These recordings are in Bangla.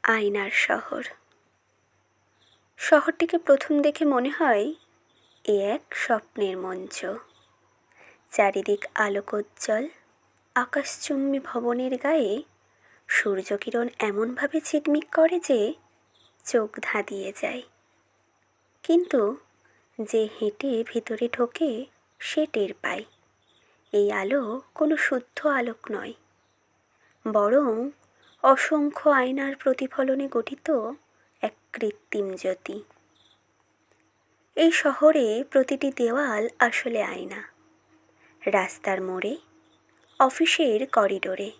আয়নার শহর। শহরটিকে প্রথম দেখে মনে হয় এ এক স্বপ্নের মঞ্চ। চারিদিক আলোকোজ্জ্বল, আকাশচুম্বী ভবনের গায়ে সূর্যকিরণ এমনভাবে ঝিকমিক করে যে চোখ ধাঁধিয়ে যায়। কিন্তু যে হেঁটে ভিতরে ঢোকে সে টের পায় এই আলো কোনো শুদ্ধ আলোক নয়, বরং অসংখ্য আয়নার প্রতিফলনে গঠিত এক কৃত্রিম জ্যোতি। এই শহরে প্রতিটি দেওয়াল আসলে আয়না। রাস্তার মোড়ে, অফিসের করিডোরে,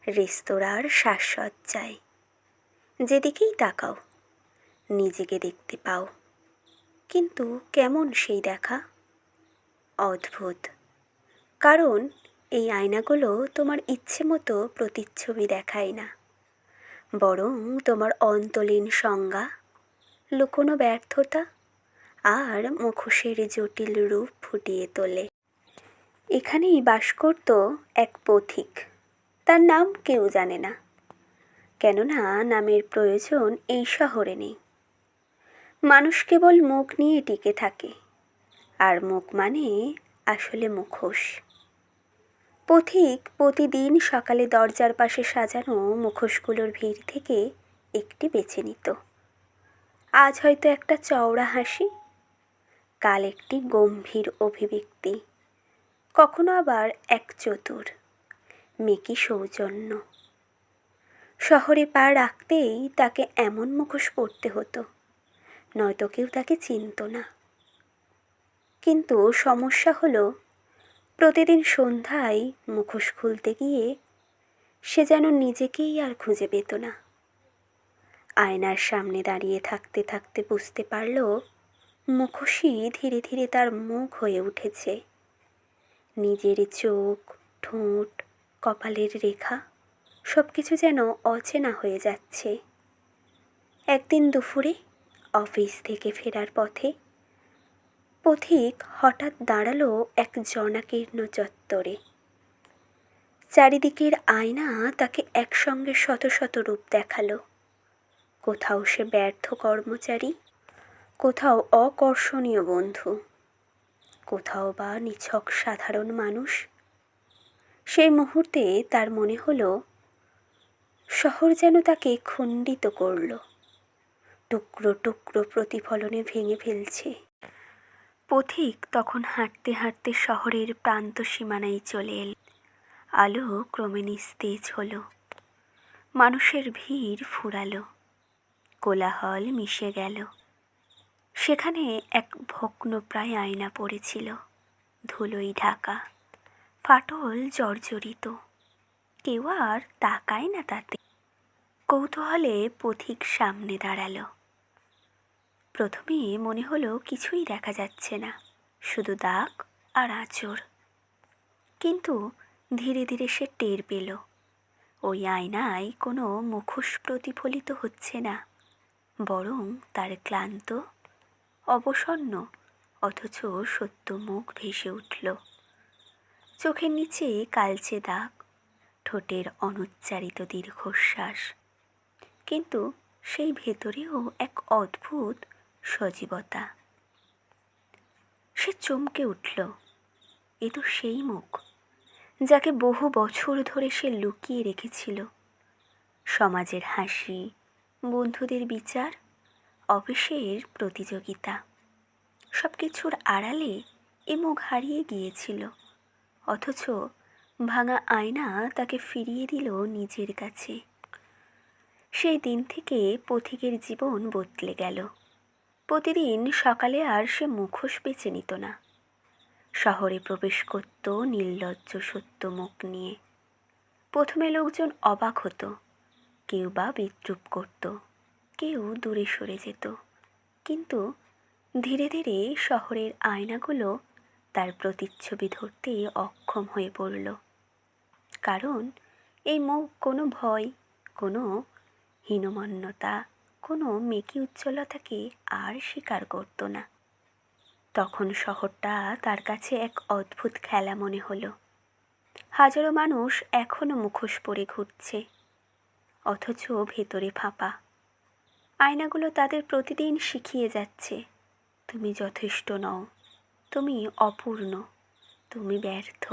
রেস্তোরাঁর সাজসজ্জায়, যেদিকেই তাকাও নিজেকে দেখতে পাও। কিন্তু কেমন সেই দেখা? অদ্ভুত। কারণ এই আয়নাগুলো তোমার ইচ্ছে মতো প্রতিচ্ছবি দেখায় না, বরং তোমার অন্তলীন সংজ্ঞা, লুকোনো ব্যর্থতা আর মুখোশের জটিল রূপ ফুটিয়ে তোলে। এখানেই বাস করত এক পথিক। তার নাম কেউ জানে না, কেননা নামের প্রয়োজন এই শহরে নেই। মানুষ কেবল মুখ নিয়ে টিকে থাকে, আর মুখ মানে আসলে মুখোশ। পথিক প্রতিদিন সকালে দরজার পাশে সাজানো মুখোশগুলোর ভিড় থেকে একটি বেছে নিত। আজ হয়তো একটা চওড়া হাসি, কাল একটি গম্ভীর অভিব্যক্তি, কখনো আবার এক চতুর মেকি সৌজন্য। শহরে পা রাখতেই তাকে এমন মুখোশ পরতে হতো, নয়তো কেউ তাকে চিনত না। কিন্তু সমস্যা হলো, প্রতিদিন সন্ধ্যায় মুখোশ খুলতে গিয়ে সে যেন নিজেকেই আর খুঁজে পেত না। আয়নার সামনে দাঁড়িয়ে থাকতে থাকতে বুঝতে পারল, মুখোশই ধীরে ধীরে তার মুখ হয়ে উঠেছে। নিজের চোখ, ঠোঁট, কপালের রেখা সব কিছু যেন অচেনা হয়ে যাচ্ছে। একদিন দুপুরে অফিস থেকে ফেরার পথে পথিক হঠাৎ দাঁড়ালো এক জনাকীর্ণ চত্বরে। চারিদিকের আয়না তাকে একসঙ্গে শত শত রূপ দেখালো। কোথাও সে ব্যর্থ কর্মচারী, কোথাও অকর্ষণীয় বন্ধু, কোথাও বা নিছক সাধারণ মানুষ। সেই মুহূর্তে তার মনে হলো, শহর যেন তাকে খণ্ডিত করল, টুকরো টুকরো প্রতিফলনে ভেঙে ফেলছে। পথিক তখন হাঁটতে হাঁটতে শহরের প্রান্ত সীমানায় চলে এল। আলো ক্রমে নিস্তেজ হলো, মানুষের ভিড় ফুরালো, কোলাহল মিশে গেল। সেখানে এক ভগ্নপ্রায় আয়না পড়েছিল, ধুলোয় ঢাকা, ফাটল জর্জরিত। কেউ আর তাকায় না তাতে। কৌতূহলে পথিক সামনে দাঁড়ালো। প্রথমে মনে হলো কিছুই দেখা যাচ্ছে না, শুধু দাগ আর আঁচড়। কিন্তু ধীরে ধীরে সে টের পেল, ওই আয়নায় কোনো মুখোশ প্রতিফলিত হচ্ছে না, বরং তার ক্লান্ত, অবসন্ন অথচ সত্য মুখ ভেসে উঠল। চোখের নিচে কালচে দাগ, ঠোঁটের অনুচ্চারিত দীর্ঘশ্বাস, কিন্তু সেই ভেতরেও এক অদ্ভুত সজীবতা। সে চমকে উঠল। এ তো সেই মুখ যাকে বহু বছর ধরে সে লুকিয়ে রেখেছিল। সমাজের হাসি, বন্ধুদের বিচার, অফিসের প্রতিযোগিতা, সব কিছুর আড়ালে এ মুখ হারিয়ে গিয়েছিল। অথচ ভাঙা আয়না তাকে ফিরিয়ে দিল নিজের কাছে। সেই দিন থেকে পথিকের জীবন বদলে গেল। প্রতিদিন সকালে আর সে মুখোশ বেছে নিত না। শহরে প্রবেশ করত নির্লজ্জ সত্য মুখ নিয়ে। প্রথমে লোকজন অবাক হতো, কেউ বা বিদ্রূপ করত, কেউ দূরে সরে যেত। কিন্তু ধীরে ধীরে শহরের আয়নাগুলো তার প্রতিচ্ছবি ধরতে অক্ষম হয়ে পড়ল। কারণ এই মুখ কোনো ভয়, কোনো হীনমন্যতা, কোনো মেকি উজ্জ্বলতাকে আর স্বীকার করত না। তখন শহরটা তার কাছে এক অদ্ভুত খেলা মনে হলো। হাজারো মানুষ এখনো মুখোশ পরে ঘুরছে, অথচ ভেতরে ফাঁপা। আয়নাগুলো তাদের প্রতিদিন শিখিয়ে যাচ্ছে, তুমি যথেষ্ট নও, তুমি অপূর্ণ, তুমি ব্যর্থ।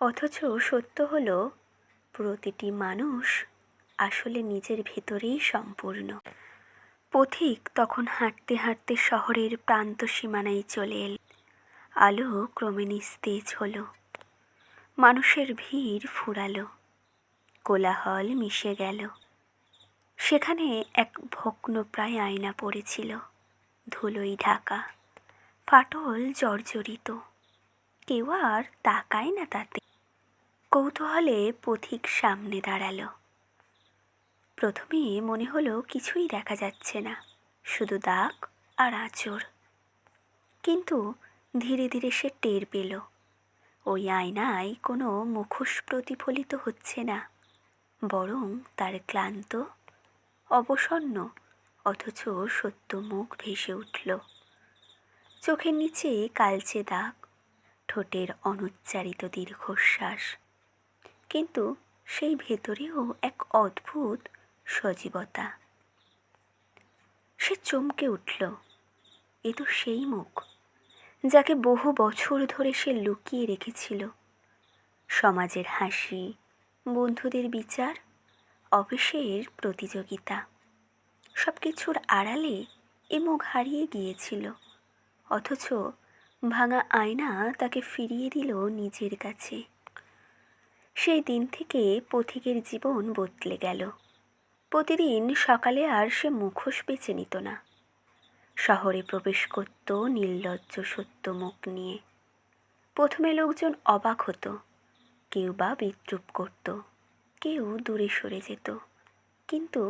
অথচ সত্য হলো, প্রতিটি মানুষ আসলে নিজের ভেতরেই সম্পূর্ণ। পথিক তখন হাঁটতে হাঁটতে শহরের প্রান্ত সীমানায় চলে এল। আলো ক্রমে নিস্তেজ হলো, মানুষের ভিড় ফুরালো, কোলাহল মিশে গেল। সেখানে এক ভগ্নপ্রায় আয়না পড়েছিল, ধুলোয় ঢাকা, ফাটল জর্জরিত। কেউ আর তাকায় না তাতে। কৌতূহলে পথিক সামনে দাঁড়ালো। প্রথমে মনে হলো কিছুই দেখা যাচ্ছে না, শুধু দাগ আর আঁচড়। কিন্তু ধীরে ধীরে সে টের পেল, ওই আয়নায় কোনো মুখোশ প্রতিফলিত হচ্ছে না, বরং তার ক্লান্ত, অবসন্ন অথচ সত্য মুখ ভেসে উঠল। চোখের নিচে কালচে দাগ, ঠোঁটের অনুচ্চারিত দীর্ঘশ্বাস, কিন্তু সেই ভেতরেও এক অদ্ভুত সজীবতা। সে চমকে উঠল। এ তো সেই মুখ যাকে বহু বছর ধরে সে লুকিয়ে রেখেছিল। সমাজের হাসি, বন্ধুদের বিচার, অফিসের প্রতিযোগিতা, সব কিছুর আড়ালে এ মুখ হারিয়ে গিয়েছিল। অথচ ভাঙা আয়না তাকে ফিরিয়ে দিল নিজের কাছে। সেই দিন থেকে পথিকের জীবন বদলে গেল। প্রতিদিন সকালে আর সে মুখোশ বেছে নিত না। শহরে প্রবেশ করত নির্লজ্জ সত্য মুখ নিয়ে। প্রথমে লোকজন অবাক হতো, কেউ বা বিদ্রূপ করত, কেউ দূরে সরে যেত। কিন্তু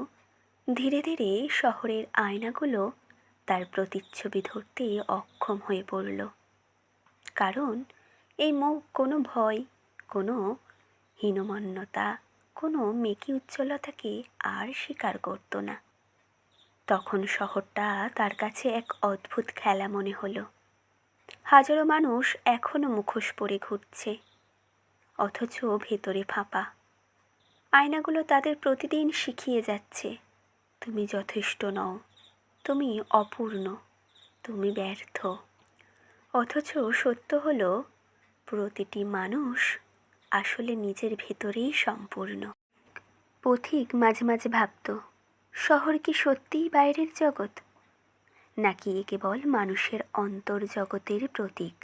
ধীরে ধীরে শহরের আয়নাগুলো তার প্রতিচ্ছবি ধরতে অক্ষম হয়ে পড়ল। কারণ এই মুখ কোনো ভয়, কোনো হীনমন্যতা, কোনো মেকি উজ্জ্বলতাকে আর স্বীকার করত না। তখন শহরটা তার কাছে এক অদ্ভুত খেলা মনে হলো। হাজারো মানুষ এখনো মুখোশ পরে ঘুরছে, অথচ ভেতরে ফাঁপা। আয়নাগুলো তাদের প্রতিদিন শিখিয়ে যাচ্ছে, তুমি যথেষ্ট নও, তুমি অপূর্ণ, তুমি ব্যর্থ। অথচ সত্য হলো, প্রতিটি মানুষ আসলে নিজের ভেতরেই সম্পূর্ণ। পথিক মাঝে মাঝে ভাবত, শহর কি সত্যিই বাইরের জগৎ, নাকি এ কেবল মানুষের অন্তর্জগতের প্রতীক?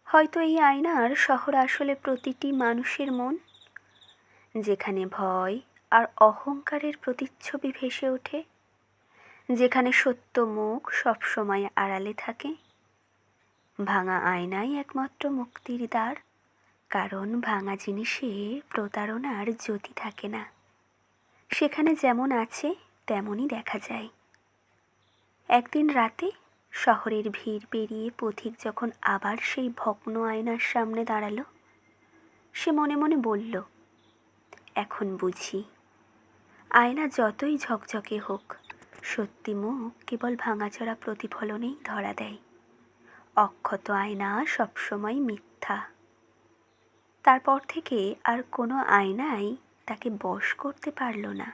হয়তো এই আয়নার শহর আসলে প্রতিটি মানুষের মন, যেখানে ভয় আর অহংকারের প্রতিচ্ছবি ভেসে ওঠে, যেখানে সত্য মুখ সবসময় আড়ালে থাকে। ভাঙা আয়নাই একমাত্র মুক্তির দ্বার, কারণ ভাঙা জিনিসে প্রতারণার জ্যোতি থাকে না। সেখানে যেমন আছে তেমনই দেখা যায়। একদিন রাতে শহরের ভিড় পেরিয়ে পথিক যখন আবার সেই ভগ্ন আয়নার সামনে দাঁড়ালো, সে মনে মনে বলল, এখন বুঝি, আয়না যতই ঝকঝকে হোক, সত্যি মুখ কেবল ভাঙাচোরা প্রতিফলনেই ধরা দেয়। অক্ষত আয়না সবসময় মিথ্যা। তারপর থেকে আর কোনো আয়নাই তাকে বশ করতে পারল না।